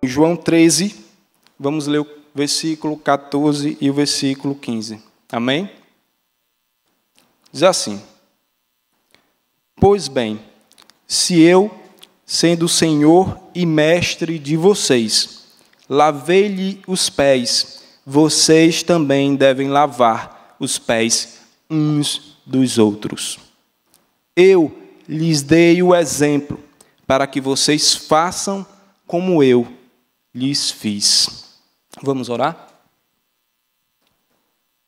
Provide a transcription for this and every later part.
João 13, vamos ler o versículo 14 e o versículo 15. Amém? Diz assim: Pois bem, se eu, sendo o Senhor e mestre de vocês, lavei-lhe os pés, vocês também devem lavar os pés uns dos outros. Eu lhes dei o exemplo, para que vocês façam como eu lhes fiz. Vamos orar?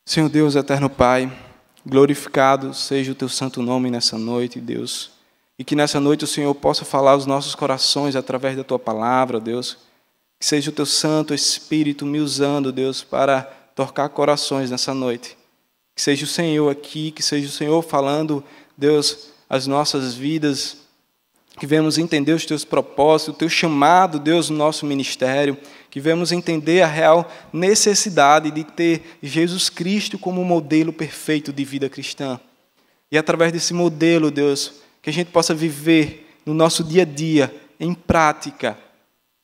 Senhor Deus, eterno Pai, glorificado seja o teu santo nome nessa noite, Deus. E que nessa noite o Senhor possa falar aos nossos corações através da tua palavra, Deus. Que seja o teu Santo Espírito me usando, Deus, para tocar corações nessa noite. Que seja o Senhor aqui, que seja o Senhor falando, Deus, as nossas vidas. Que venhamos entender os teus propósitos, o teu chamado, Deus, no nosso ministério. Que venhamos entender a real necessidade de ter Jesus Cristo como modelo perfeito de vida cristã. E através desse modelo, Deus, que a gente possa viver no nosso dia a dia, em prática,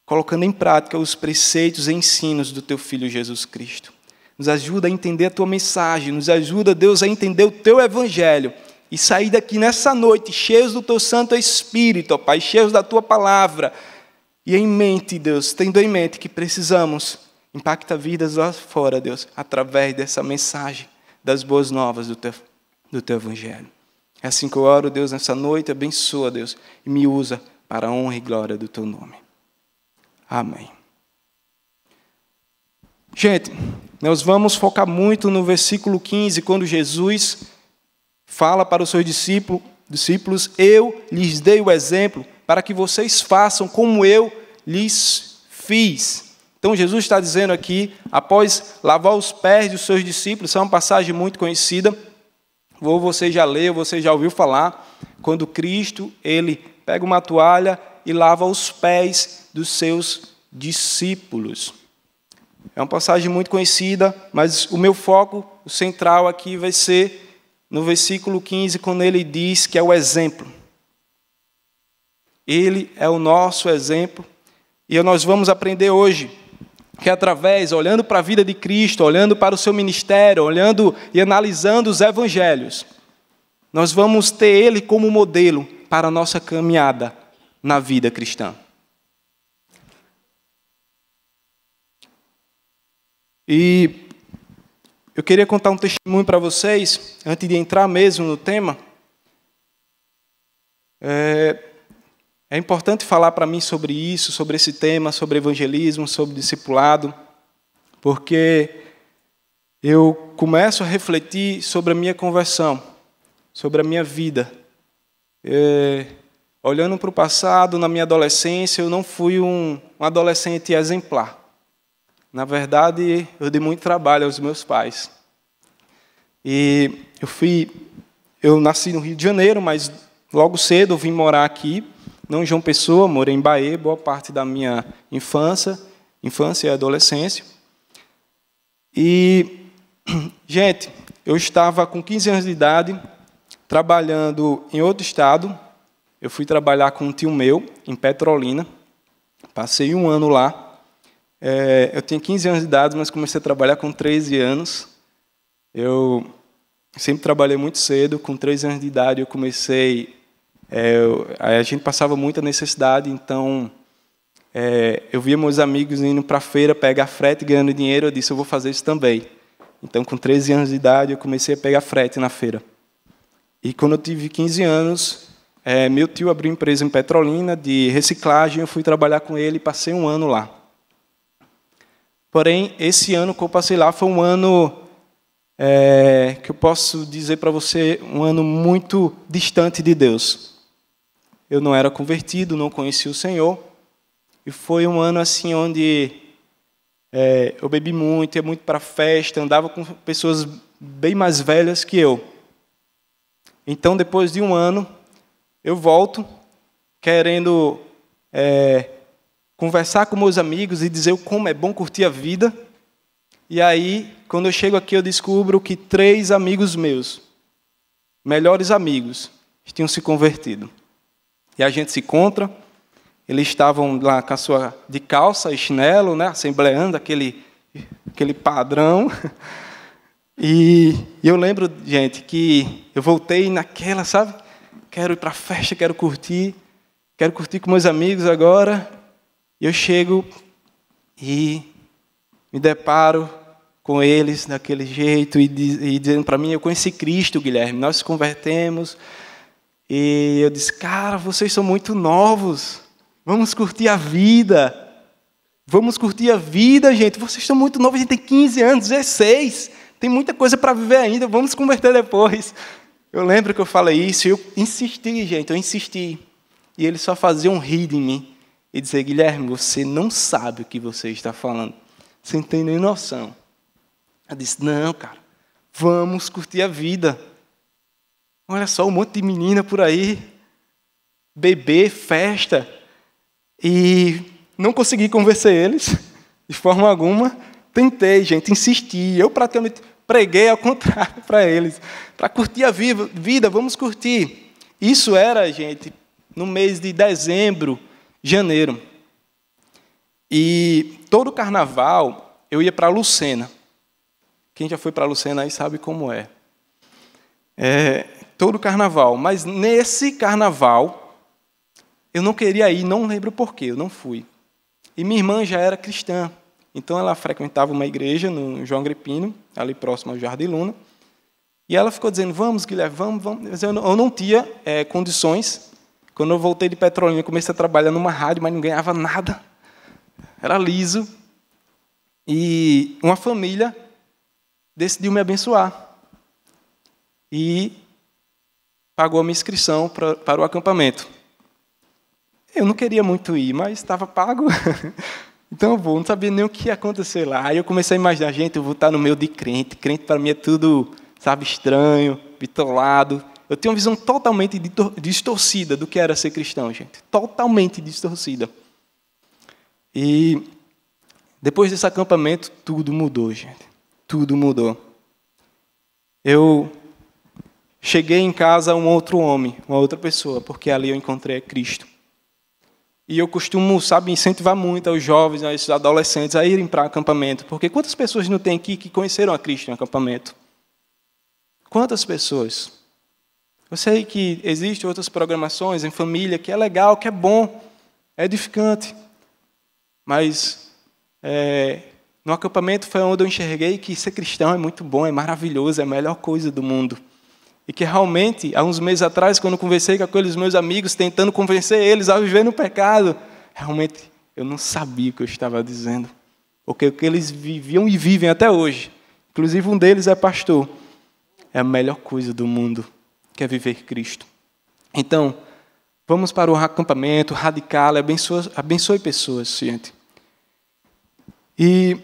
colocando em prática os preceitos e ensinos do teu Filho Jesus Cristo. Nos ajuda a entender a tua mensagem, nos ajuda, Deus, a entender o teu evangelho e sair daqui nessa noite cheios do teu Santo Espírito, ó Pai, cheios da tua palavra. E em mente, Deus, tendo em mente que precisamos impactar vidas lá fora, Deus, através dessa mensagem das boas novas do teu evangelho. É assim que eu oro, Deus, nessa noite. Abençoa, Deus, e me usa para a honra e glória do teu nome. Amém. Gente, nós vamos focar muito no versículo 15, quando Jesus fala para os seus discípulos, eu lhes dei o exemplo para que vocês façam como eu lhes fiz. Então Jesus está dizendo aqui, após lavar os pés dos seus discípulos, essa é uma passagem muito conhecida, ou você já leu, você já ouviu falar, quando Cristo, ele pega uma toalha e lava os pés dos seus discípulos. É uma passagem muito conhecida, mas o meu foco, o central aqui vai ser no versículo 15, quando ele diz que é o exemplo. Ele é o nosso exemplo, e nós vamos aprender hoje que através, olhando para a vida de Cristo, olhando para o seu ministério, olhando e analisando os evangelhos, nós vamos ter ele como modelo para a nossa caminhada na vida cristã. E eu queria contar um testemunho para vocês, antes de entrar mesmo no tema. É importante falar para mim sobre isso, sobre esse tema, sobre evangelismo, sobre discipulado, porque eu começo a refletir sobre a minha conversão, sobre a minha vida. Olhando para o passado, na minha adolescência, eu não fui um adolescente exemplar. Na verdade, eu dei muito trabalho aos meus pais. E eu nasci no Rio de Janeiro, mas logo cedo eu vim morar aqui, não em João Pessoa, morei em Bahia, boa parte da minha infância e adolescência. E, gente, eu estava com 15 anos de idade, trabalhando em outro estado. Eu fui trabalhar com um tio meu, em Petrolina. Passei um ano lá. Eu tinha 15 anos de idade, mas comecei a trabalhar com 13 anos. Eu sempre trabalhei muito cedo. Com 13 anos de idade, eu comecei... a gente passava muita necessidade, então eu via meus amigos indo para a feira pegar frete, ganhando dinheiro. Eu disse, eu vou fazer isso também. Então, com 13 anos de idade, eu comecei a pegar frete na feira. E quando eu tive 15 anos, meu tio abriu empresa em Petrolina de reciclagem. Eu fui trabalhar com ele e passei um ano lá. Porém, esse ano que eu passei lá foi um ano que eu posso dizer para você, um ano muito distante de Deus. Eu não era convertido, não conhecia o Senhor. E foi um ano assim onde eu bebi muito, ia muito para festa, andava com pessoas bem mais velhas que eu. Então, depois de um ano, eu volto querendo conversar com meus amigos e dizer como é bom curtir a vida. E aí, quando eu chego aqui, eu descubro que 3 amigos meus, melhores amigos, tinham se convertido. E a gente se encontra, eles estavam lá com a sua de calça e chinelo, né, assembleando aquele padrão. E eu lembro, gente, que eu voltei naquela, sabe? Quero ir para a festa, quero curtir com meus amigos agora. E eu chego e me deparo com eles daquele jeito e dizendo para mim, eu conheci Cristo, Guilherme, nós nos convertemos. E eu disse, cara, vocês são muito novos, vamos curtir a vida. Vamos curtir a vida, gente. Vocês estão muito novos, a gente tem 15 anos, 16. Tem muita coisa para viver ainda, vamos se converter depois. Eu lembro que eu falei isso e eu insisti, gente, eu insisti. E eles só faziam rir de mim e dizer, Guilherme, você não sabe o que você está falando. Você não tem nem noção. Eu disse, não, cara, vamos curtir a vida. Olha só um monte de menina por aí, bebê, festa. E não consegui convencer eles, de forma alguma. Tentei, gente, insisti. Eu praticamente preguei ao contrário para eles. Para curtir a vida, vamos curtir. Isso era, gente, no mês de dezembro, janeiro. E todo carnaval eu ia para Lucena. Quem já foi para Lucena aí sabe como é. Todo carnaval. Mas nesse carnaval, eu não queria ir, não lembro porquê, eu não fui. E minha irmã já era cristã. Então, ela frequentava uma igreja no João Agripino, ali próximo ao Jardim Luna. E ela ficou dizendo, vamos, Guilherme, vamos. Mas eu não tinha condições. Quando eu voltei de Petrolina, comecei a trabalhar numa rádio, mas não ganhava nada. Era liso. E uma família decidiu me abençoar. E pagou a minha inscrição para o acampamento. Eu não queria muito ir, mas estava pago. Então eu vou, não sabia nem o que ia acontecer lá. Aí eu comecei a imaginar, gente, eu vou estar no meio de crente. Crente para mim é tudo, sabe, estranho, bitolado. Eu tenho uma visão totalmente distorcida do que era ser cristão, gente. Totalmente distorcida. E depois desse acampamento, tudo mudou, gente. Tudo mudou. Eu cheguei em casa um outro homem, uma outra pessoa, porque ali eu encontrei Cristo. E eu costumo, sabe, incentivar muito aos jovens, aos adolescentes a irem para acampamento. Porque quantas pessoas não tem aqui que conheceram a Cristo em acampamento? Quantas pessoas? Eu sei que existem outras programações em família, que é legal, que é bom, é edificante. Mas no acampamento foi onde eu enxerguei que ser cristão é muito bom, é maravilhoso, é a melhor coisa do mundo. E que realmente, há uns meses atrás, quando eu conversei com aqueles meus amigos, tentando convencer eles a viver no pecado, realmente eu não sabia o que eu estava dizendo. Porque o que eles viviam e vivem até hoje, inclusive um deles é pastor, é a melhor coisa do mundo, que é viver Cristo. Então, vamos para o acampamento, radical, abençoe pessoas, gente. E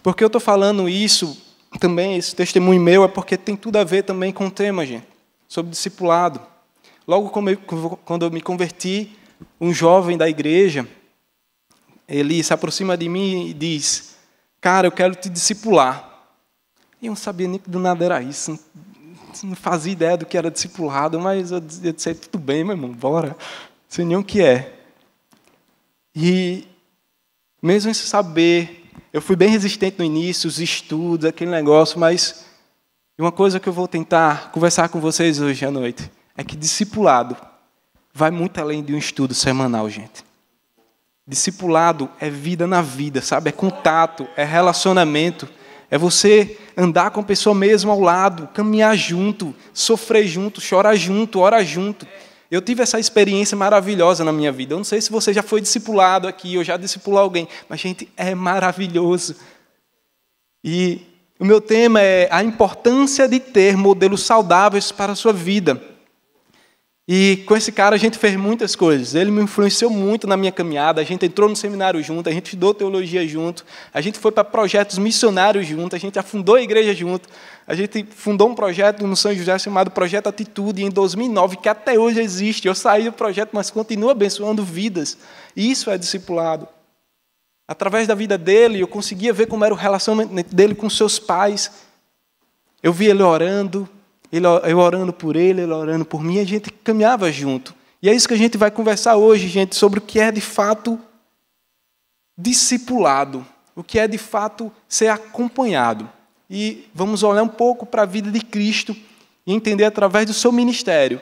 porque eu estou falando isso também, esse testemunho meu, é porque tem tudo a ver também com o tema, gente, sobre discipulado. Logo quando eu me converti, um jovem da igreja, ele se aproxima de mim e diz, cara, eu quero te discipular. E eu não sabia nem que do nada era isso, não fazia ideia do que era discipulado, mas eu disse, tudo bem, meu irmão, bora, não sei nem o que é. E mesmo sem saber, eu fui bem resistente no início, os estudos, aquele negócio, mas uma coisa que eu vou tentar conversar com vocês hoje à noite é que discipulado vai muito além de um estudo semanal, gente. Discipulado é vida na vida, sabe? É contato, é relacionamento, é você andar com a pessoa mesmo ao lado, caminhar junto, sofrer junto, chorar junto, orar junto. Eu tive essa experiência maravilhosa na minha vida. Eu não sei se você já foi discipulado aqui, ou já discipulou alguém, mas, gente, é maravilhoso. E o meu tema é a importância de ter modelos saudáveis para a sua vida. E com esse cara a gente fez muitas coisas. Ele me influenciou muito na minha caminhada. A gente entrou no seminário junto, a gente estudou teologia junto, a gente foi para projetos missionários junto, a gente já fundou a igreja junto, a gente fundou um projeto no São José chamado Projeto Atitude em 2009, que até hoje existe. Eu saí do projeto, mas continuo abençoando vidas. E isso é discipulado. Através da vida dele, eu conseguia ver como era o relacionamento dele com seus pais. Eu via ele orando, eu orando por ele orando por mim, e a gente caminhava junto. E é isso que a gente vai conversar hoje, gente, sobre o que é de fato discipulado, o que é de fato ser acompanhado. E vamos olhar um pouco para a vida de Cristo e entender através do seu ministério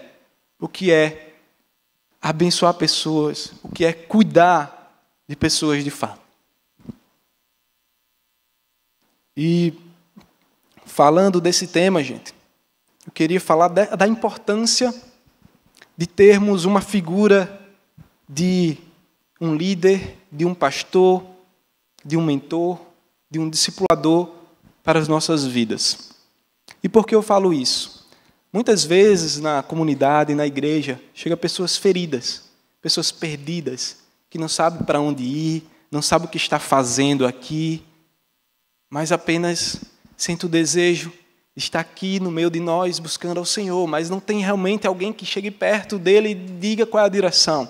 o que é abençoar pessoas, o que é cuidar de pessoas de fato. E falando desse tema, gente, eu queria falar da importância de termos uma figura de um líder, de um pastor, de um mentor, de um discipulador para as nossas vidas. E por que eu falo isso? Muitas vezes na comunidade, na igreja, chegam pessoas feridas, pessoas perdidas, que não sabem para onde ir, não sabem o que está fazendo aqui, mas apenas sentem o desejo de estar aqui no meio de nós buscando ao Senhor, mas não tem realmente alguém que chegue perto dele e diga qual é a direção.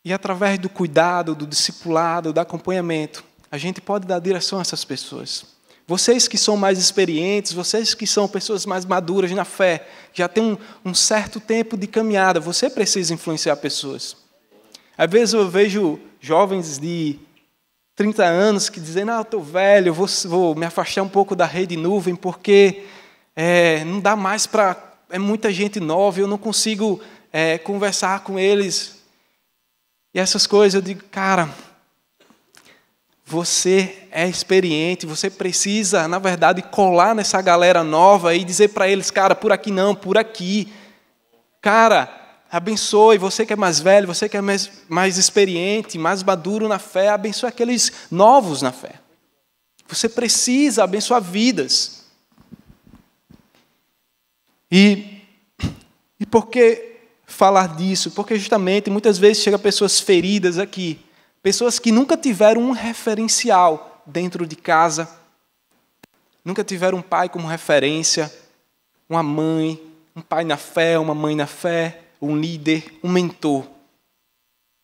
E através do cuidado, do discipulado, do acompanhamento, a gente pode dar direção a essas pessoas. Vocês que são mais experientes, vocês que são pessoas mais maduras na fé, já têm um certo tempo de caminhada, você precisa influenciar pessoas. Às vezes eu vejo jovens de 30 anos que dizem, eu estou velho, eu vou me afastar um pouco da rede nuvem, porque não dá mais para... É muita gente nova, eu não consigo conversar com eles. E essas coisas, eu digo, cara, você é experiente, você precisa, na verdade, colar nessa galera nova e dizer para eles, cara, por aqui não, por aqui. Cara, abençoe, você que é mais velho, você que é mais experiente, mais maduro na fé, abençoe aqueles novos na fé. Você precisa abençoar vidas. E por que falar disso? Porque justamente muitas vezes chegam pessoas feridas aqui, pessoas que nunca tiveram um referencial dentro de casa, nunca tiveram um pai como referência, uma mãe, um pai na fé, uma mãe na fé, um líder, um mentor.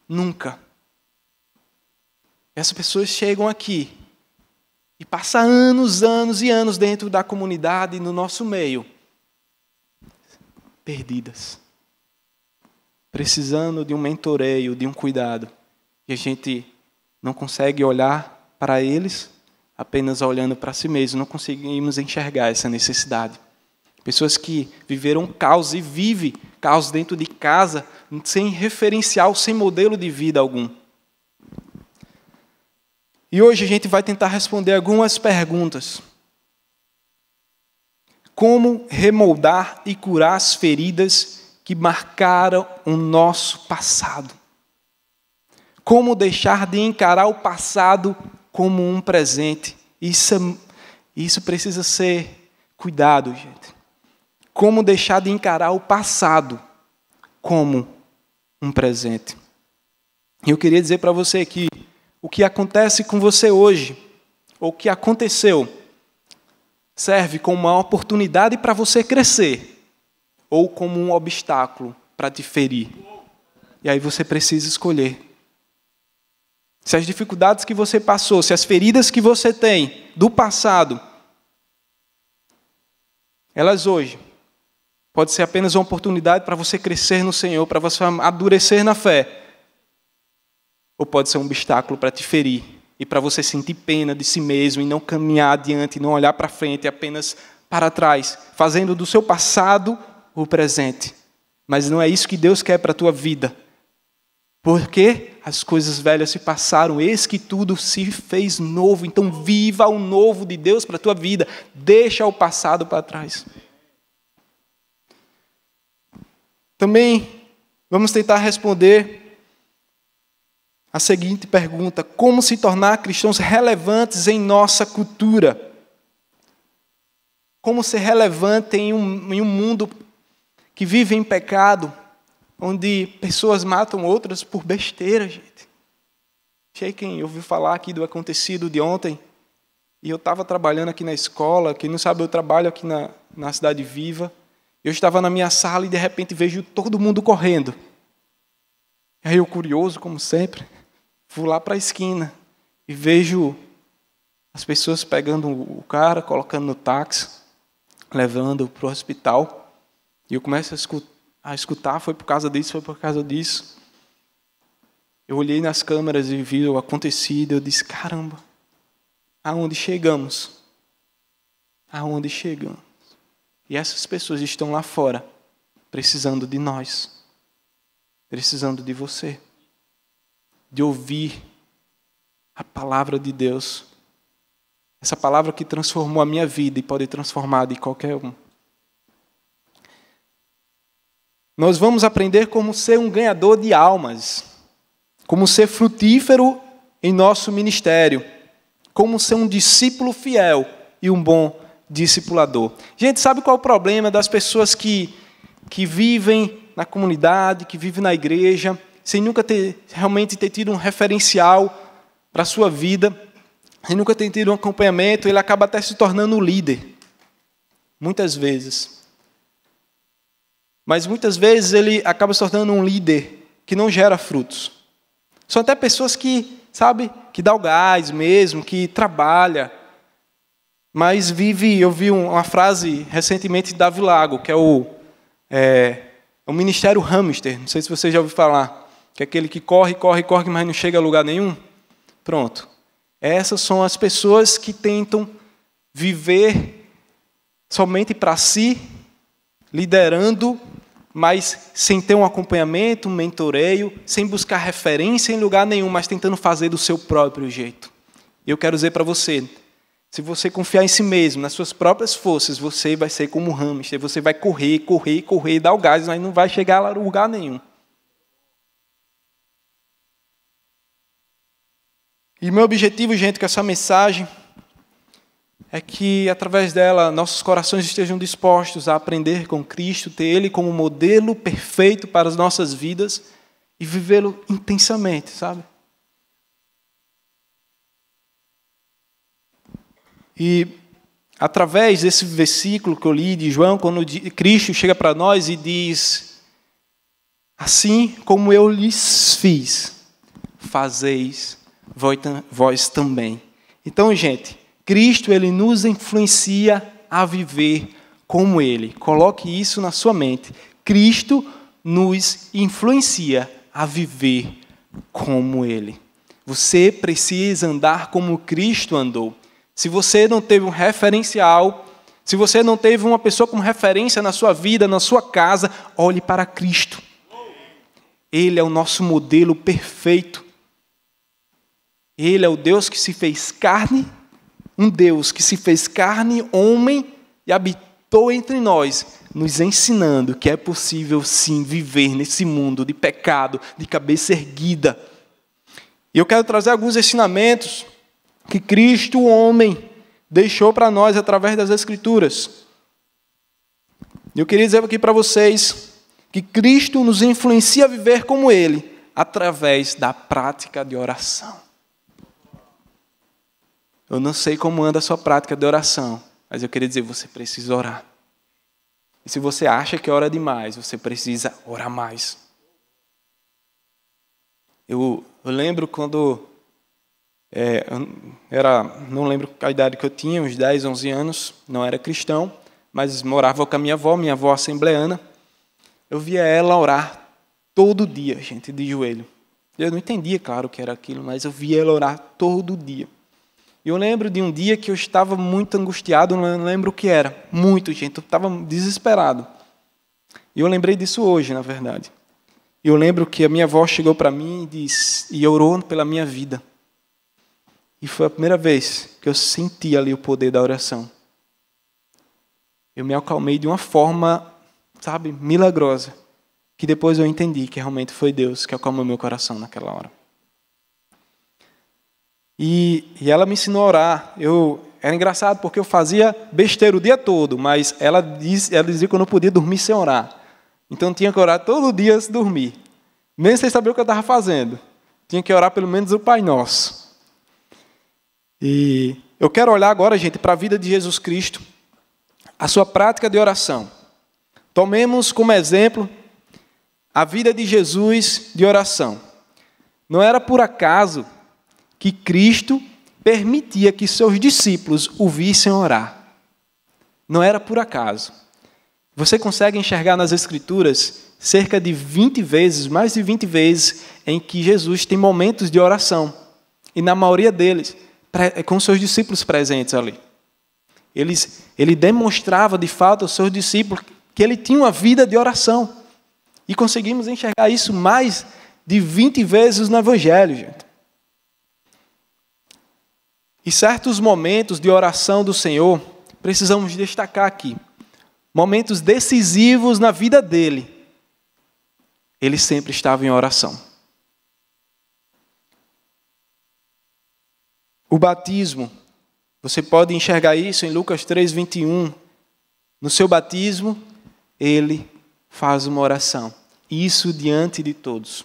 Nunca. Essas pessoas chegam aqui e passam anos, anos e anos dentro da comunidade, no nosso meio, perdidas, precisando de um mentoreio, de um cuidado. E a gente não consegue olhar para eles apenas olhando para si mesmo, não conseguimos enxergar essa necessidade. Pessoas que viveram caos e vivem caos dentro de casa, sem referencial, sem modelo de vida algum. E hoje a gente vai tentar responder algumas perguntas. Como remoldar e curar as feridas que marcaram o nosso passado? Como deixar de encarar o passado como um presente? Isso precisa ser cuidado, gente. Como deixar de encarar o passado como um presente? Eu queria dizer para você que o que acontece com você hoje, ou o que aconteceu, serve como uma oportunidade para você crescer, ou como um obstáculo para te ferir. E aí você precisa escolher. Se as dificuldades que você passou, se as feridas que você tem do passado, elas hoje pode ser apenas uma oportunidade para você crescer no Senhor, para você amadurecer na fé. Ou pode ser um obstáculo para te ferir e para você sentir pena de si mesmo e não caminhar adiante, não olhar para frente, apenas para trás, fazendo do seu passado o presente. Mas não é isso que Deus quer para a tua vida. Porque as coisas velhas se passaram, eis que tudo se fez novo. Então viva o novo de Deus para a tua vida. Deixa o passado para trás. Também vamos tentar responder a seguinte pergunta: como se tornar cristãos relevantes em nossa cultura? Como ser relevante em um mundo que vive em pecado, onde pessoas matam outras por besteira, gente. Sei quem ouviu falar aqui do acontecido de ontem, e eu estava trabalhando aqui na escola, quem não sabe, eu trabalho aqui na Cidade Viva. Eu estava na minha sala e de repente vejo todo mundo correndo. Aí eu, curioso, como sempre, fui lá para a esquina e vejo as pessoas pegando o cara, colocando no táxi, levando para o hospital. E eu começo a escutar, foi por causa disso, foi por causa disso. Eu olhei nas câmeras e vi o acontecido, eu disse, caramba, aonde chegamos? Aonde chegamos? E essas pessoas estão lá fora, precisando de nós, precisando de você, de ouvir a palavra de Deus, essa palavra que transformou a minha vida e pode transformar de qualquer um. Nós vamos aprender como ser um ganhador de almas, como ser frutífero em nosso ministério, como ser um discípulo fiel e um bom discipulador. Gente, sabe qual é o problema das pessoas que vivem na comunidade, que vivem na igreja, sem nunca realmente ter tido um referencial para a sua vida, sem nunca ter tido um acompanhamento, ele acaba até se tornando um líder. Muitas vezes. Mas muitas vezes ele acaba se tornando um líder que não gera frutos. São até pessoas que, sabe, que dá o gás mesmo, que trabalha, mas vive. Eu vi uma frase recentemente de Davi Lago, que é o Ministério Hamster. Não sei se você já ouviu falar, que é aquele que corre, mas não chega a lugar nenhum. Pronto. Essas são as pessoas que tentam viver somente para si, liderando, mas sem ter um acompanhamento, um mentoreio, sem buscar referência em lugar nenhum, mas tentando fazer do seu próprio jeito. Eu quero dizer para você, se você confiar em si mesmo, nas suas próprias forças, você vai ser como um hamster, você vai correr, dar o gás, mas não vai chegar a lugar nenhum. E meu objetivo, gente, com essa mensagem é que, através dela, nossos corações estejam dispostos a aprender com Cristo, ter Ele como modelo perfeito para as nossas vidas e vivê-lo intensamente, sabe? E, através desse versículo que eu li de João, quando Cristo chega para nós e diz, assim como eu lhes fiz, fazeis vós também. Então, gente, Cristo, Ele nos influencia a viver como Ele. Coloque isso na sua mente. Cristo nos influencia a viver como Ele. Você precisa andar como Cristo andou. Se você não teve um referencial, se você não teve uma pessoa como referência na sua vida, na sua casa, olhe para Cristo. Ele é o nosso modelo perfeito. Ele é o Deus que se fez carne, um Deus que se fez carne, homem, e habitou entre nós, nos ensinando que é possível, sim, viver nesse mundo de pecado, de cabeça erguida. E eu quero trazer alguns ensinamentos que Cristo, o homem, deixou para nós através das Escrituras. Eu queria dizer aqui para vocês que Cristo nos influencia a viver como Ele, através da prática de oração. Eu não sei como anda a sua prática de oração, mas eu queria dizer, você precisa orar. E se você acha que ora demais, você precisa orar mais. Eu lembro quando não lembro a idade que eu tinha, uns 10, 11 anos, não era cristão, mas morava com a minha avó assembleana. Eu via ela orar todo dia, gente, de joelho. Eu não entendia, claro, o que era aquilo, mas eu via ela orar todo dia. E eu lembro de um dia que eu estava muito angustiado, não lembro o que era. Muito, gente, eu estava desesperado. E eu lembrei disso hoje, na verdade. E eu lembro que a minha avó chegou para mim e orou pela minha vida. E foi a primeira vez que eu senti ali o poder da oração. Eu me acalmei de uma forma, sabe, milagrosa, que depois eu entendi que realmente foi Deus que acalmou meu coração naquela hora. E ela me ensinou a orar. Era engraçado porque eu fazia besteira o dia todo, mas ela dizia que eu não podia dormir sem orar. Então tinha que orar todo dia antes de dormir. Mesmo sem saber o que eu estava fazendo. Tinha que orar pelo menos o Pai Nosso. E eu quero olhar agora, gente, para a vida de Jesus Cristo, a sua prática de oração. Tomemos como exemplo a vida de Jesus de oração. Não era por acaso que Cristo permitia que seus discípulos o vissem orar. Não era por acaso. Você consegue enxergar nas Escrituras cerca de 20 vezes, mais de 20 vezes, em que Jesus tem momentos de oração. E na maioria deles, com seus discípulos presentes ali. Ele demonstrava, de fato, aos seus discípulos que ele tinha uma vida de oração. E conseguimos enxergar isso mais de 20 vezes no Evangelho, gente. E certos momentos de oração do Senhor, precisamos destacar aqui. Momentos decisivos na vida dele. Ele sempre estava em oração. O batismo, você pode enxergar isso em Lucas 3:21. No seu batismo, ele faz uma oração. Isso diante de todos.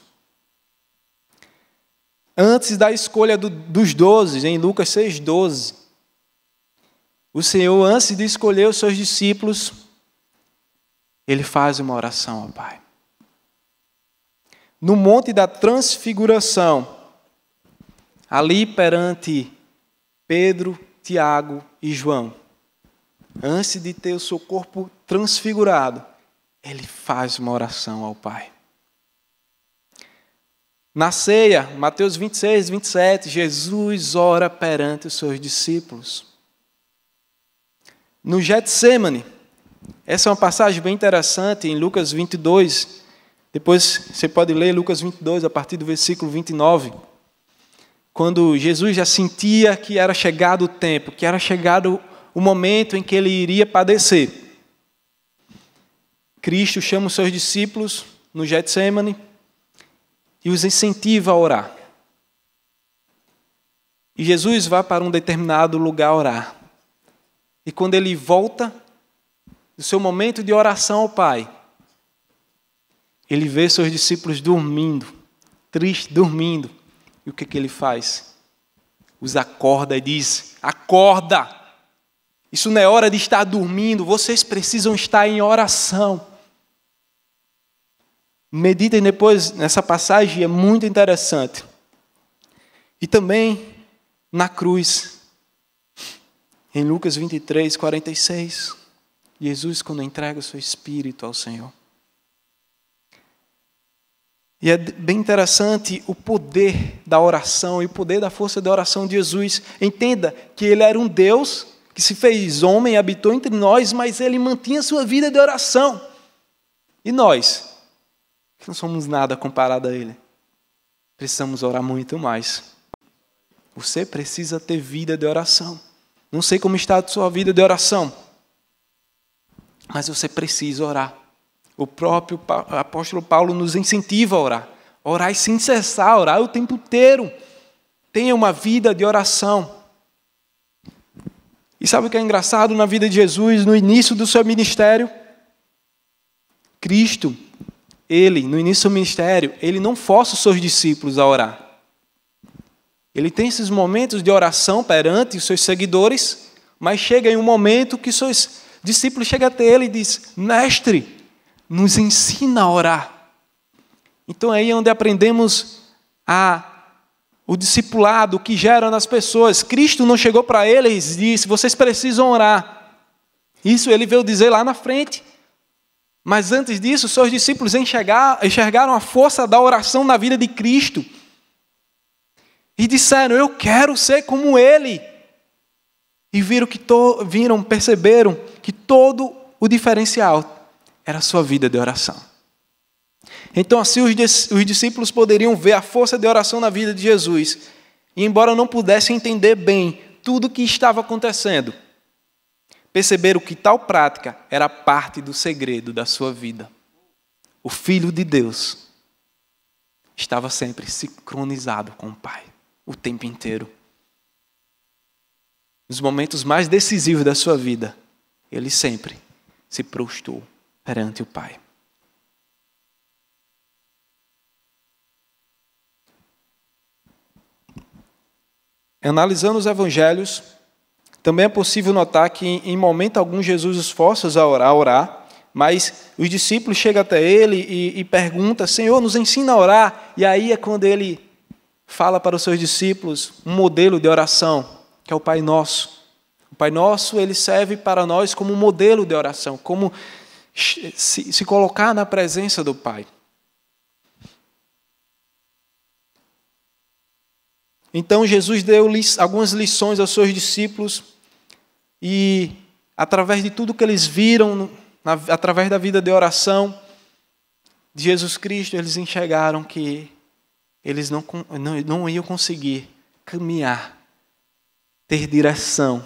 Antes da escolha dos 12, em Lucas 6:12, o Senhor, antes de escolher os seus discípulos, ele faz uma oração ao Pai. No Monte da Transfiguração, ali perante Pedro, Tiago e João, antes de ter o seu corpo transfigurado, ele faz uma oração ao Pai. Na ceia, Mateus 26:27, Jesus ora perante os seus discípulos. No Getsemane, essa é uma passagem bem interessante em Lucas 22. Depois você pode ler Lucas 22, a partir do versículo 29. Quando Jesus já sentia que era chegado o tempo, que era chegado o momento em que ele iria padecer. Cristo chama os seus discípulos no Getsemane e os incentiva a orar. E Jesus vai para um determinado lugar orar. E quando ele volta do seu momento de oração ao Pai, ele vê seus discípulos dormindo, tristes, dormindo. E o que ele faz? Os acorda e diz: acorda! Isso não é hora de estar dormindo, vocês precisam estar em oração. Meditem depois nessa passagem, é muito interessante. E também na cruz, em Lucas 23:46, Jesus, quando entrega o seu espírito ao Senhor. E é bem interessante o poder da oração e o poder da força da oração de Jesus. Entenda que ele era um Deus que se fez homem e habitou entre nós, mas ele mantinha sua vida de oração. E nós, que não somos nada comparado a ele, precisamos orar muito mais. Você precisa ter vida de oração. Não sei como está a sua vida de oração, mas você precisa orar. O próprio apóstolo Paulo nos incentiva a orar. Orar sem cessar, orar o tempo inteiro. Tenha uma vida de oração. E sabe o que é engraçado na vida de Jesus, no início do seu ministério? Cristo, ele, no início do seu ministério, ele não força os seus discípulos a orar. Ele tem esses momentos de oração perante os seus seguidores, mas chega em um momento que seus discípulos chegam até ele e dizem: Mestre, nos ensina a orar. Então aí é onde aprendemos o discipulado que gera nas pessoas. Cristo não chegou para eles e disse: vocês precisam orar. Isso ele veio dizer lá na frente. Mas antes disso, seus discípulos enxergaram a força da oração na vida de Cristo. E disseram: eu quero ser como ele. E perceberam que todo o diferencial era a sua vida de oração. Então assim os discípulos poderiam ver a força de oração na vida de Jesus. E embora não pudessem entender bem tudo o que estava acontecendo, perceberam que tal prática era parte do segredo da sua vida. O Filho de Deus estava sempre sincronizado com o Pai, o tempo inteiro. Nos momentos mais decisivos da sua vida, ele sempre se prostrou perante o Pai. Analisando os evangelhos, também é possível notar que em momento algum Jesus os força a orar, mas os discípulos chegam até ele e perguntam: Senhor, nos ensina a orar. E aí é quando ele fala para os seus discípulos um modelo de oração, que é o Pai Nosso. O Pai Nosso, ele serve para nós como um modelo de oração, como se colocar na presença do Pai. Então Jesus deu algumas lições aos seus discípulos e, através de tudo que eles viram, através da vida de oração de Jesus Cristo, eles enxergaram que eles não iam conseguir caminhar, ter direção,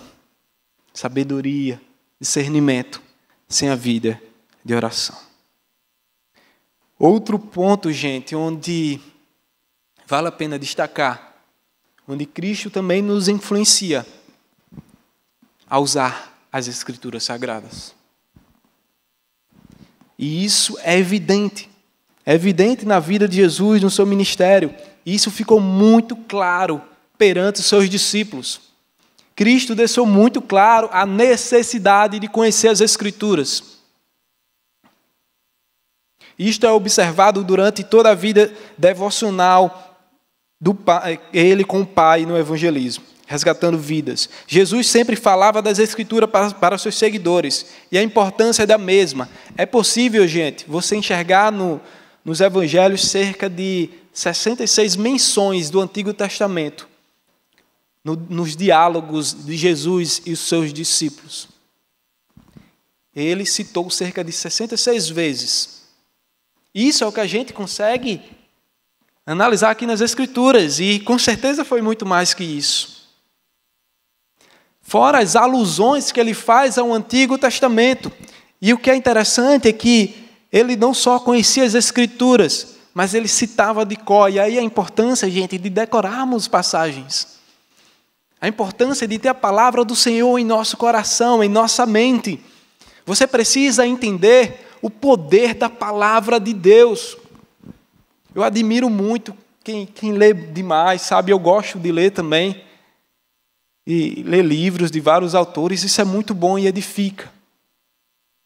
sabedoria, discernimento, sem a vida de oração. Outro ponto, gente, onde vale a pena destacar, onde Cristo também nos influencia a usar as Escrituras Sagradas. E isso é evidente na vida de Jesus, no seu ministério. E isso ficou muito claro perante os seus discípulos. Cristo deixou muito claro a necessidade de conhecer as Escrituras. Isto é observado durante toda a vida devocional ele com o Pai no evangelismo, resgatando vidas. Jesus sempre falava das Escrituras para os seus seguidores, e a importância da mesma. É possível, gente, você enxergar nos evangelhos cerca de 66 menções do Antigo Testamento, nos diálogos de Jesus e os seus discípulos. Ele citou cerca de 66 vezes. Isso é o que a gente consegue analisar aqui nas Escrituras, e com certeza foi muito mais que isso. Fora as alusões que ele faz ao Antigo Testamento. E o que é interessante é que ele não só conhecia as Escrituras, mas ele citava de cor. E aí a importância, gente, de decorarmos passagens. A importância de ter a palavra do Senhor em nosso coração, em nossa mente. Você precisa entender o poder da palavra de Deus. Eu admiro muito quem lê demais, sabe? Eu gosto de ler também. E ler livros de vários autores, isso é muito bom e edifica.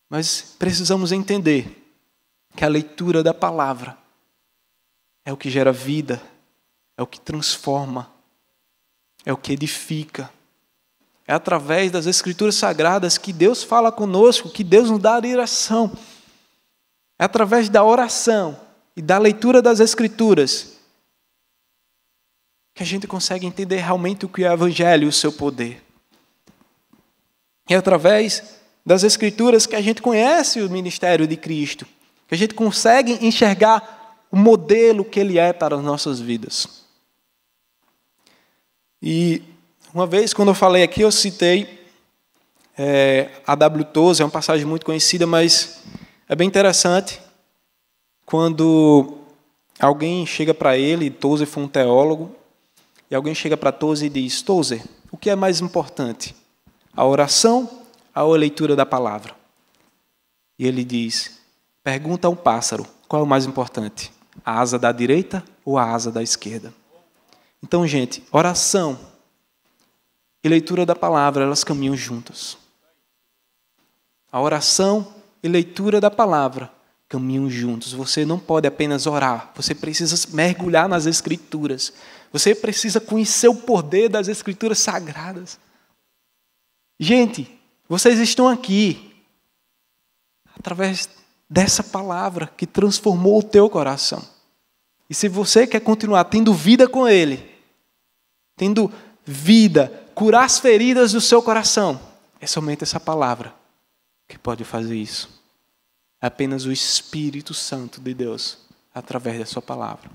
Mas precisamos entender que a leitura da palavra é o que gera vida, é o que transforma, é o que edifica. É através das Escrituras Sagradas que Deus fala conosco, que Deus nos dá a direção. É através da oração e da leitura das Escrituras que a gente consegue entender realmente o que é o Evangelho e o seu poder. É através das Escrituras que a gente conhece o ministério de Cristo, que a gente consegue enxergar o modelo que Ele é para as nossas vidas. E uma vez, quando eu falei aqui, eu citei a W. Tozer, é uma passagem muito conhecida, mas é bem interessante. Quando alguém chega para ele, Tozer foi um teólogo, e alguém chega para Tozer e diz: Tozer, o que é mais importante? A oração ou a leitura da palavra? E ele diz: pergunta ao pássaro, qual é o mais importante? A asa da direita ou a asa da esquerda? Então, gente, oração e leitura da palavra, elas caminham juntas. A oração e leitura da palavra caminham juntos. Você não pode apenas orar, você precisa mergulhar nas Escrituras. Você precisa conhecer o poder das Escrituras Sagradas. Gente, vocês estão aqui através dessa palavra que transformou o teu coração. E se você quer continuar tendo vida com Ele, tendo vida, curar as feridas do seu coração, é somente essa palavra que pode fazer isso. É apenas o Espírito Santo de Deus, através da sua palavra.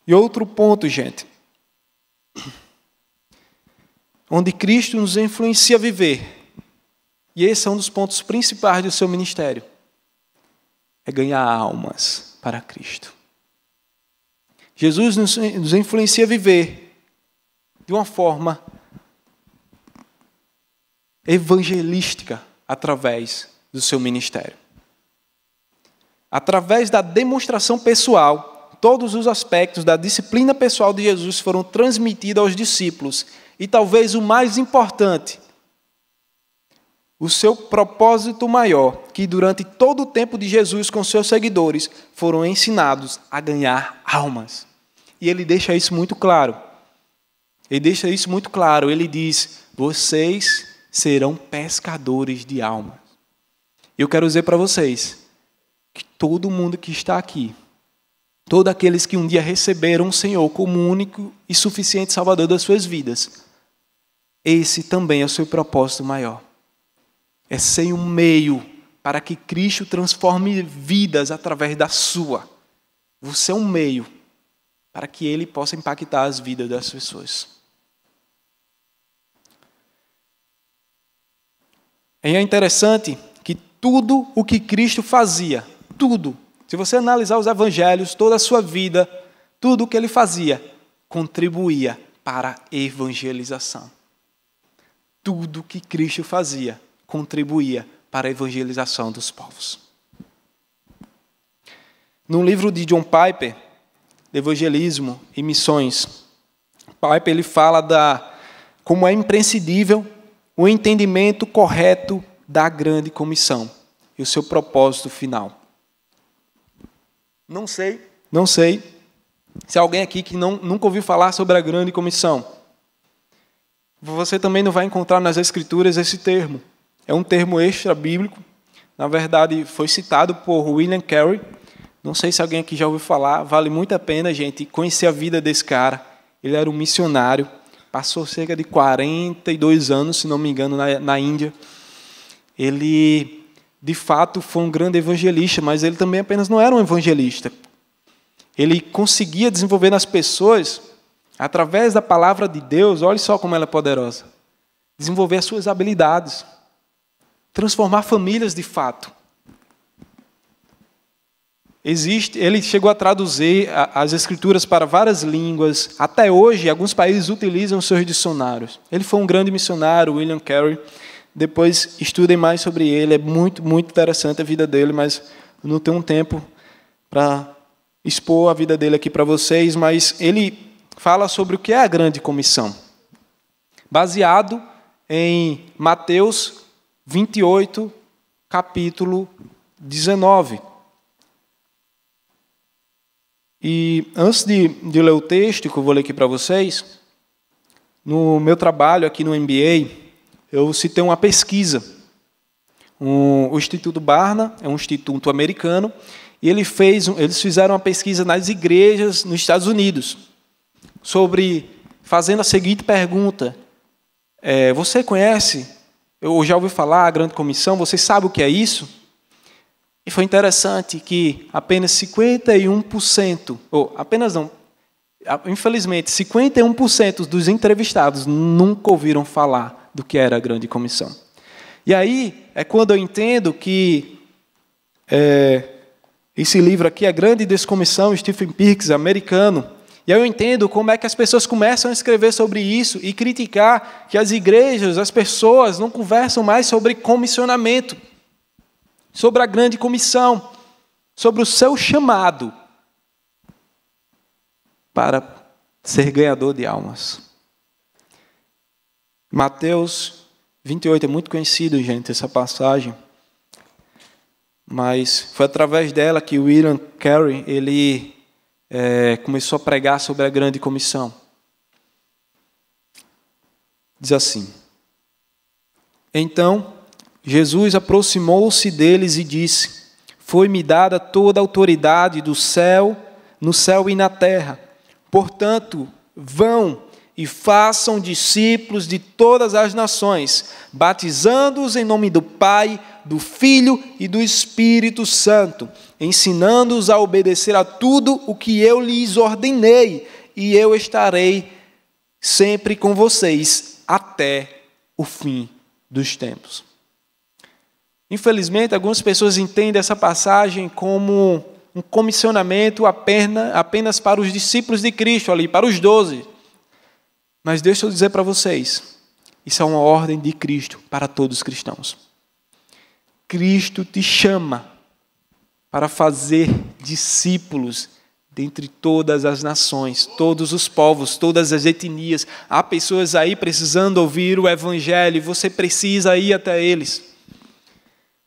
E outro ponto, gente, onde Cristo nos influencia a viver, e esse é um dos pontos principais do seu ministério, é ganhar almas para Cristo. Jesus nos influencia a viver de uma forma evangelística através do seu ministério. Através da demonstração pessoal, todos os aspectos da disciplina pessoal de Jesus foram transmitidos aos discípulos. E talvez o mais importante, o seu propósito maior, que durante todo o tempo de Jesus com seus seguidores, foram ensinados a ganhar almas. E ele deixa isso muito claro. Ele diz: vocês serão pescadores de almas. E eu quero dizer para vocês que todo mundo que está aqui, todos aqueles que um dia receberam o Senhor como único e suficiente Salvador das suas vidas, esse também é o seu propósito maior. É ser um meio para que Cristo transforme vidas através da sua. Você é um meio para que Ele possa impactar as vidas das pessoas. E é interessante que tudo o que Cristo fazia, tudo, se você analisar os evangelhos, toda a sua vida, tudo o que Ele fazia, contribuía para a evangelização. Tudo o que Cristo fazia, contribuía para a evangelização dos povos. No livro de John Piper, de Evangelismo e Missões, Piper ele fala como é imprescindível o entendimento correto da grande comissão e o seu propósito final. Não sei se alguém aqui que nunca ouviu falar sobre a grande comissão. Você também não vai encontrar nas Escrituras esse termo. É um termo extra-bíblico. Na verdade, foi citado por William Carey. Não sei se alguém aqui já ouviu falar. Vale muito a pena, gente, conhecer a vida desse cara. Ele era um missionário. Passou cerca de 42 anos, se não me engano, na Índia. Ele, de fato, foi um grande evangelista, mas ele também apenas não era um evangelista. Ele conseguia desenvolver nas pessoas, através da palavra de Deus, olha só como ela é poderosa, desenvolver as suas habilidades, transformar famílias de fato. Ele chegou a traduzir as Escrituras para várias línguas. Até hoje, alguns países utilizam seus dicionários. Ele foi um grande missionário, William Carey. Depois, estudem mais sobre ele. É muito, muito interessante a vida dele, mas eu não tenho tempo para expor a vida dele aqui para vocês. Mas ele fala sobre o que é a grande comissão. Baseado em Mateus 28, capítulo 19. E antes de ler o texto que eu vou ler aqui para vocês, no meu trabalho aqui no MBA, eu citei uma pesquisa. O Instituto Barna é um instituto americano, e eles fizeram uma pesquisa nas igrejas nos Estados Unidos, fazendo a seguinte pergunta: você conhece, ou já ouviu falar a Grande Comissão, você sabe o que é isso? E foi interessante que apenas 51%, infelizmente, 51% dos entrevistados nunca ouviram falar do que era a Grande Comissão. E aí é quando eu entendo que esse livro aqui, A Grande Descomissão, Stephen Pearce, americano, e aí eu entendo como é que as pessoas começam a escrever sobre isso e criticar que as igrejas, as pessoas não conversam mais sobre comissionamento, sobre a grande comissão, sobre o seu chamado para ser ganhador de almas. Mateus 28 é muito conhecido, gente, essa passagem, mas foi através dela que William Carey ele começou a pregar sobre a grande comissão. Diz assim: então Jesus aproximou-se deles e disse: foi-me dada toda a autoridade no céu e na terra. Portanto, vão e façam discípulos de todas as nações, batizando-os em nome do Pai, do Filho e do Espírito Santo, ensinando-os a obedecer a tudo o que eu lhes ordenei, e eu estarei sempre com vocês até o fim dos tempos. Infelizmente, algumas pessoas entendem essa passagem como um comissionamento apenas para os discípulos de Cristo, ali, para os 12. Mas deixa eu dizer para vocês, isso é uma ordem de Cristo para todos os cristãos. Cristo te chama para fazer discípulos dentre todas as nações, todos os povos, todas as etnias. Há pessoas aí precisando ouvir o Evangelho, e você precisa ir até eles.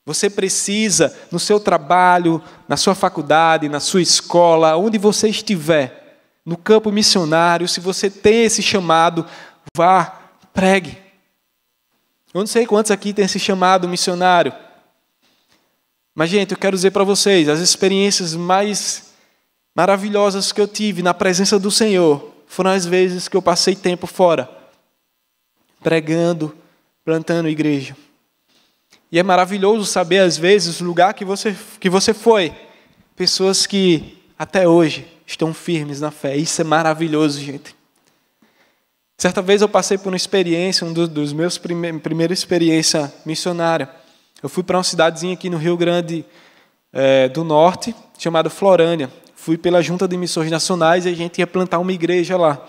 Você precisa, no seu trabalho, na sua faculdade, na sua escola, onde você estiver, no campo missionário, se você tem esse chamado, vá, pregue. Eu não sei quantos aqui têm esse chamado missionário. Mas, gente, eu quero dizer para vocês, as experiências mais maravilhosas que eu tive na presença do Senhor foram as vezes que eu passei tempo fora, pregando, plantando igreja. E é maravilhoso saber, às vezes, o lugar que você foi. Pessoas que, até hoje, estão firmes na fé. Isso é maravilhoso, gente. Certa vez eu passei por uma experiência, dos meus primeira experiência missionária. Eu fui para uma cidadezinha aqui no Rio Grande do Norte, chamada Florânia. Fui pela Junta de Missões Nacionais e a gente ia plantar uma igreja lá.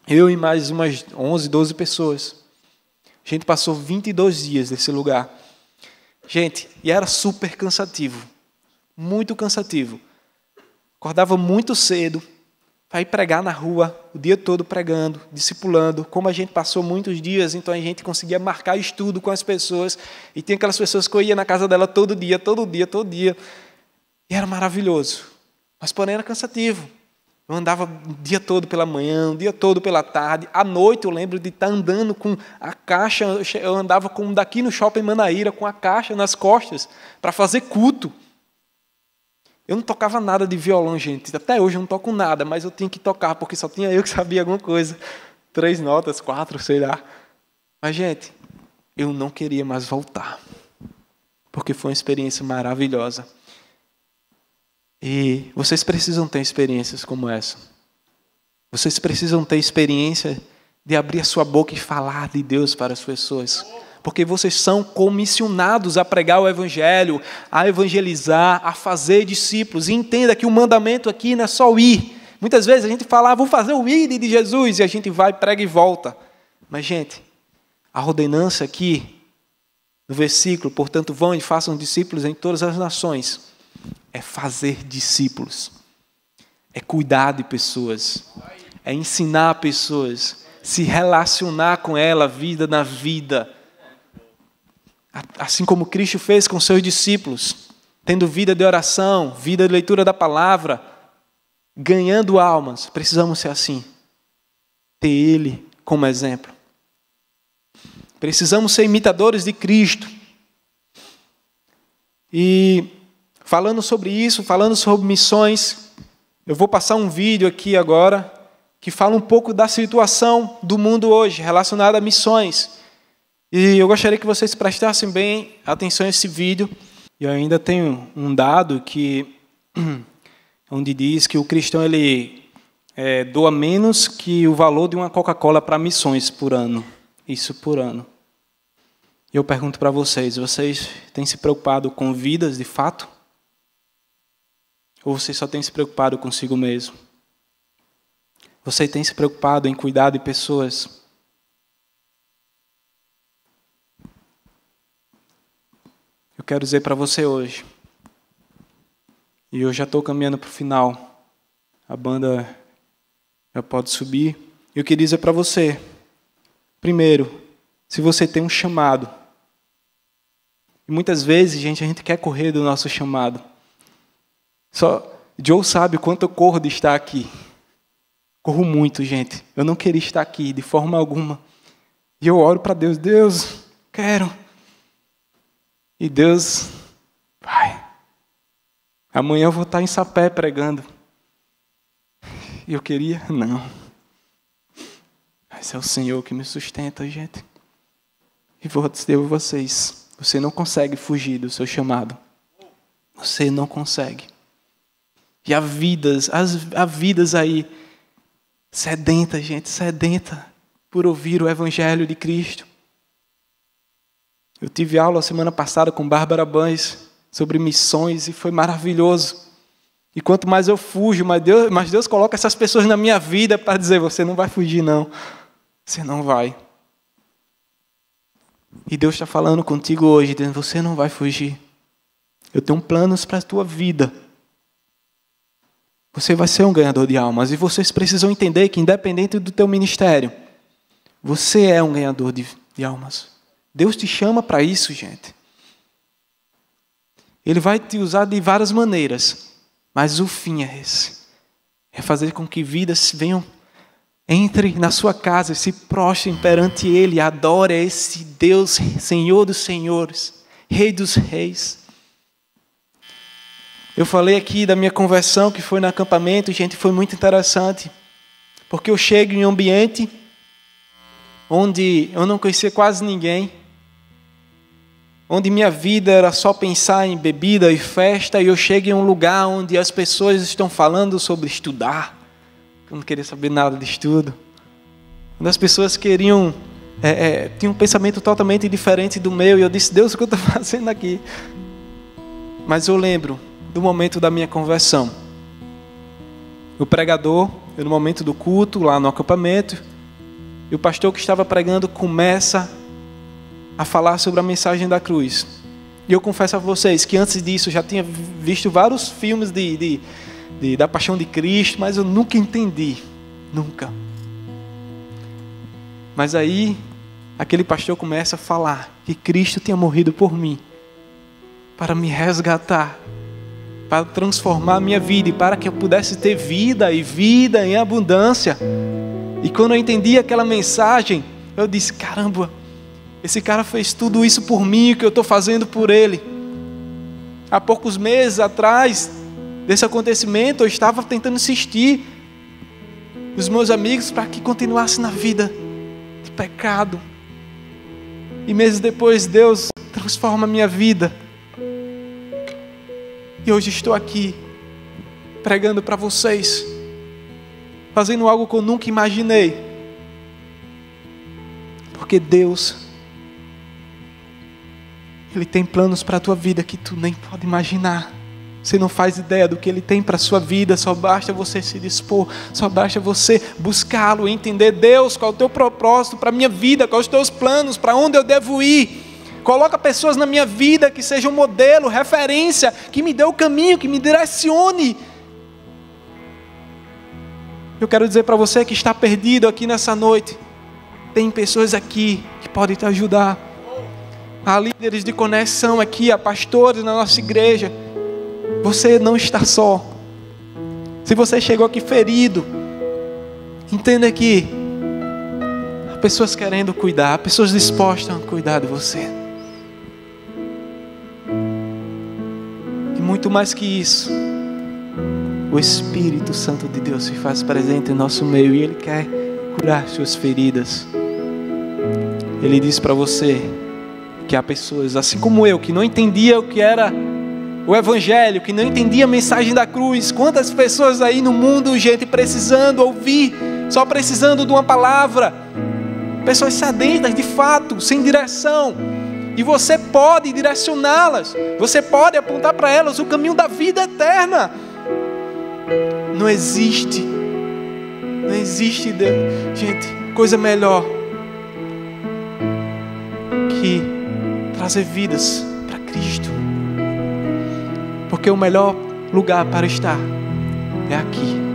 Eu e mais umas 11, 12 pessoas. A gente passou 22 dias nesse lugar. Gente, e era super cansativo. Muito cansativo. Acordava muito cedo para ir pregar na rua, o dia todo pregando, discipulando. Como a gente passou muitos dias, então a gente conseguia marcar estudo com as pessoas. E tinha aquelas pessoas que eu ia na casa dela todo dia. E era maravilhoso. Mas, porém, era cansativo. Eu andava o dia todo pela manhã, o dia todo pela tarde. À noite, eu lembro de estar andando com a caixa. Eu andava daqui no Shopping Manaíra, com a caixa nas costas, para fazer culto. Eu não tocava nada de violão, gente. Até hoje eu não toco nada, mas eu tinha que tocar, porque só tinha eu que sabia alguma coisa. 3 notas, 4, sei lá. Mas, gente, eu não queria mais voltar, porque foi uma experiência maravilhosa. E vocês precisam ter experiências como essa. Vocês precisam ter experiência de abrir a sua boca e falar de Deus para as pessoas. Porque vocês são comissionados a pregar o Evangelho, a evangelizar, a fazer discípulos. E entenda que o mandamento aqui não é só o ir. Muitas vezes a gente fala, vou fazer o ir de Jesus, e a gente vai, prega e volta. Mas, gente, a ordenança aqui, no versículo, portanto, vão e façam discípulos em todas as nações, é fazer discípulos, é cuidar de pessoas, é ensinar pessoas, se relacionar com ela, vida na vida. Assim como Cristo fez com seus discípulos, tendo vida de oração, vida de leitura da palavra, ganhando almas, precisamos ser assim, ter Ele como exemplo. Precisamos ser imitadores de Cristo. E falando sobre isso, falando sobre missões, eu vou passar um vídeo aqui agora que fala um pouco da situação do mundo hoje relacionada a missões. E eu gostaria que vocês prestassem bem atenção a esse vídeo. E eu ainda tenho um dado onde diz que o cristão ele doa menos que o valor de uma Coca-Cola para missões por ano. Isso por ano. E eu pergunto para vocês têm se preocupado com vidas de fato? Ou você só tem se preocupado consigo mesmo? Você tem se preocupado em cuidar de pessoas? Eu quero dizer para você hoje, e eu já estou caminhando para o final, a banda já pode subir, eu queria dizer para você, primeiro, se você tem um chamado, e muitas vezes, gente, a gente quer correr do nosso chamado. Só Joe sabe o quanto eu corro de estar aqui. Corro muito, gente. Eu não queria estar aqui de forma alguma. E eu oro para Deus, Deus, quero. E Deus, vai. Amanhã eu vou estar em Sapé pregando. E eu queria, não. Mas é o Senhor que me sustenta, gente. E vou dizer a vocês, você não consegue fugir do seu chamado. Você não consegue. E há vidas aí sedenta, gente, sedenta por ouvir o Evangelho de Cristo. Eu tive aula semana passada com Bárbara Bães sobre missões e foi maravilhoso. E quanto mais eu fujo, mais Deus coloca essas pessoas na minha vida para dizer, você não vai fugir não, você não vai. E Deus está falando contigo hoje, dizendo, você não vai fugir. Eu tenho planos para a tua vida. Você vai ser um ganhador de almas. E vocês precisam entender que, independente do teu ministério, você é um ganhador de almas. Deus te chama para isso, gente. Ele vai te usar de várias maneiras. Mas o fim é esse. É fazer com que vidas venham, entre na sua casa, se prostrem perante Ele, adore esse Deus, Senhor dos senhores, Rei dos reis. Eu falei aqui da minha conversão, que foi no acampamento, gente, foi muito interessante, porque eu chego em um ambiente onde eu não conhecia quase ninguém, onde minha vida era só pensar em bebida e festa, e eu chego em um lugar onde as pessoas estão falando sobre estudar. Eu não queria saber nada de estudo. Onde as pessoas tinham um pensamento totalmente diferente do meu, e eu disse: Deus, o que eu estou fazendo aqui? Mas eu lembro do momento da minha conversão. O pregador, no momento do culto, lá no acampamento, e o pastor que estava pregando começa a falar sobre a mensagem da cruz. E eu confesso a vocês que antes disso eu já tinha visto vários filmes da Paixão de Cristo, mas eu nunca entendi. Nunca. Mas aí, aquele pastor começa a falar que Cristo tinha morrido por mim, para me resgatar, para transformar a minha vida e para que eu pudesse ter vida e vida em abundância. E quando eu entendi aquela mensagem, eu disse: caramba, esse cara fez tudo isso por mim, o que eu estou fazendo por ele. Há poucos meses atrás desse acontecimento, eu estava tentando insistir nos meus amigos para que continuassem na vida de pecado. E meses depois, Deus transforma a minha vida. E hoje estou aqui, pregando para vocês, fazendo algo que eu nunca imaginei. Porque Deus, Ele tem planos para a tua vida que tu nem pode imaginar. Você não faz ideia do que Ele tem para a sua vida. Só basta você se dispor, só basta você buscá-lo e entender: Deus, qual é o teu propósito para a minha vida, quais os teus planos, para onde eu devo ir. Coloca pessoas na minha vida que sejam modelo, referência, que me dê o caminho, que me direcione. Eu quero dizer para você que está perdido aqui nessa noite, tem pessoas aqui que podem te ajudar. Há líderes de conexão aqui, há pastores na nossa igreja. Você não está só. Se você chegou aqui ferido, entenda que há pessoas querendo cuidar, há pessoas dispostas a cuidar de você. E muito mais que isso, o Espírito Santo de Deus se faz presente em nosso meio e Ele quer curar suas feridas. Ele diz para você que há pessoas, assim como eu, que não entendia o que era o Evangelho, que não entendia a mensagem da cruz. Quantas pessoas aí no mundo, gente, precisando ouvir, só precisando de uma palavra. Pessoas sedentas, de fato, sem direção. E você pode direcioná-las. Você pode apontar para elas o caminho da vida eterna. Não existe, gente, coisa melhor que trazer vidas para Cristo. Porque o melhor lugar para estar é aqui.